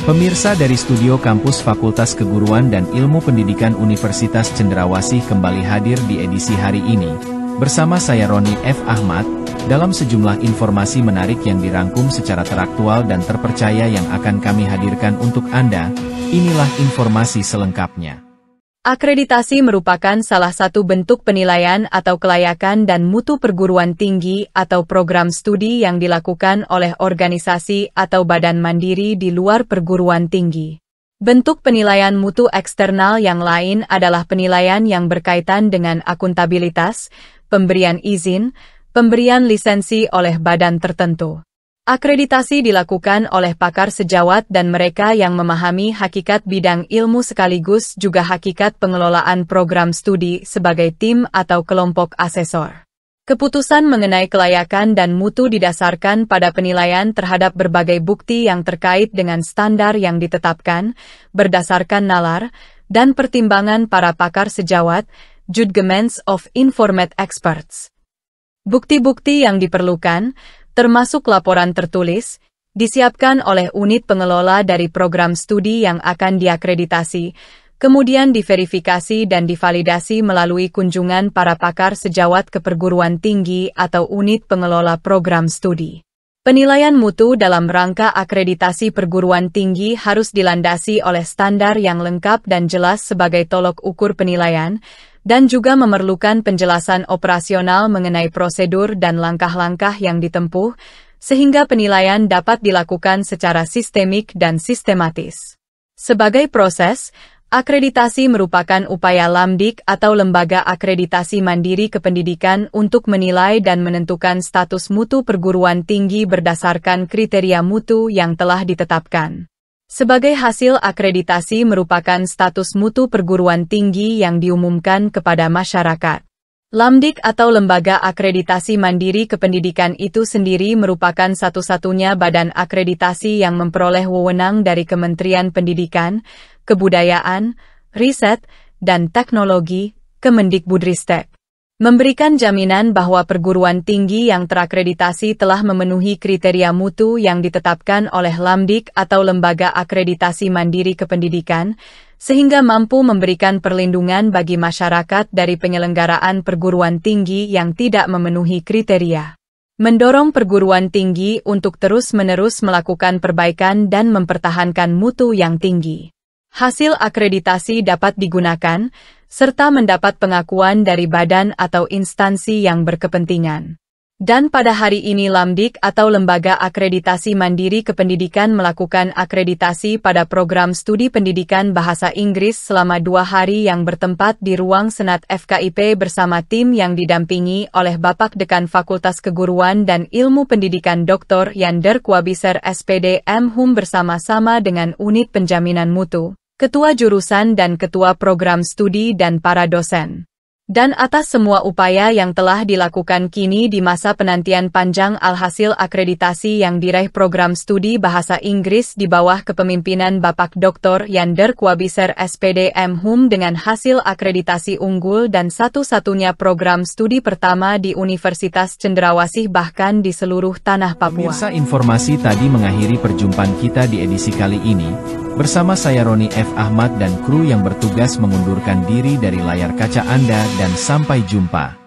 Pemirsa dari Studio Kampus Fakultas Keguruan dan Ilmu Pendidikan Universitas Cendrawasih kembali hadir di edisi hari ini. Bersama saya Roni F. Ahmad, dalam sejumlah informasi menarik yang dirangkum secara teraktual dan terpercaya yang akan kami hadirkan untuk Anda, inilah informasi selengkapnya. Akreditasi merupakan salah satu bentuk penilaian atau kelayakan dan mutu perguruan tinggi atau program studi yang dilakukan oleh organisasi atau badan mandiri di luar perguruan tinggi. Bentuk penilaian mutu eksternal yang lain adalah penilaian yang berkaitan dengan akuntabilitas, pemberian izin, pemberian lisensi oleh badan tertentu. Akreditasi dilakukan oleh pakar sejawat dan mereka yang memahami hakikat bidang ilmu sekaligus juga hakikat pengelolaan program studi sebagai tim atau kelompok asesor. Keputusan mengenai kelayakan dan mutu didasarkan pada penilaian terhadap berbagai bukti yang terkait dengan standar yang ditetapkan, berdasarkan nalar, dan pertimbangan para pakar sejawat, judgments of informed experts. Bukti-bukti yang diperlukan, termasuk laporan tertulis, disiapkan oleh unit pengelola dari program studi yang akan diakreditasi, kemudian diverifikasi dan divalidasi melalui kunjungan para pakar sejawat ke perguruan tinggi atau unit pengelola program studi. Penilaian mutu dalam rangka akreditasi perguruan tinggi harus dilandasi oleh standar yang lengkap dan jelas sebagai tolok ukur penilaian, dan juga memerlukan penjelasan operasional mengenai prosedur dan langkah-langkah yang ditempuh, sehingga penilaian dapat dilakukan secara sistemik dan sistematis. Sebagai proses, akreditasi merupakan upaya Lamdik atau Lembaga Akreditasi Mandiri Kependidikan untuk menilai dan menentukan status mutu perguruan tinggi berdasarkan kriteria mutu yang telah ditetapkan. Sebagai hasil akreditasi merupakan status mutu perguruan tinggi yang diumumkan kepada masyarakat. Lamdik atau Lembaga Akreditasi Mandiri Kependidikan itu sendiri merupakan satu-satunya badan akreditasi yang memperoleh wewenang dari Kementerian Pendidikan, Kebudayaan, Riset, dan Teknologi, Kemendikbudristek. Memberikan jaminan bahwa perguruan tinggi yang terakreditasi telah memenuhi kriteria mutu yang ditetapkan oleh Lamdik atau Lembaga Akreditasi Mandiri Kependidikan, sehingga mampu memberikan perlindungan bagi masyarakat dari penyelenggaraan perguruan tinggi yang tidak memenuhi kriteria. Mendorong perguruan tinggi untuk terus-menerus melakukan perbaikan dan mempertahankan mutu yang tinggi. Hasil akreditasi dapat digunakan, serta mendapat pengakuan dari badan atau instansi yang berkepentingan. Dan pada hari ini Lamdik atau Lembaga Akreditasi Mandiri Kependidikan melakukan akreditasi pada program studi pendidikan bahasa Inggris selama 2 hari yang bertempat di ruang Senat FKIP bersama tim yang didampingi oleh Bapak Dekan Fakultas Keguruan dan Ilmu Pendidikan Dr. Yander Kwabiser SPD M.Hum bersama-sama dengan unit penjaminan mutu, ketua jurusan dan ketua program studi dan para dosen. Dan atas semua upaya yang telah dilakukan kini di masa penantian panjang alhasil akreditasi yang diraih program studi bahasa Inggris di bawah kepemimpinan Bapak Dr. Yander Kwabiser SPD M.Hum dengan hasil akreditasi unggul dan satu-satunya program studi pertama di Universitas Cendrawasih bahkan di seluruh tanah Papua. Pemirsa, informasi tadi mengakhiri perjumpaan kita di edisi kali ini. Bersama saya Roni F. Ahmad dan kru yang bertugas mengundurkan diri dari layar kaca Anda dan sampai jumpa.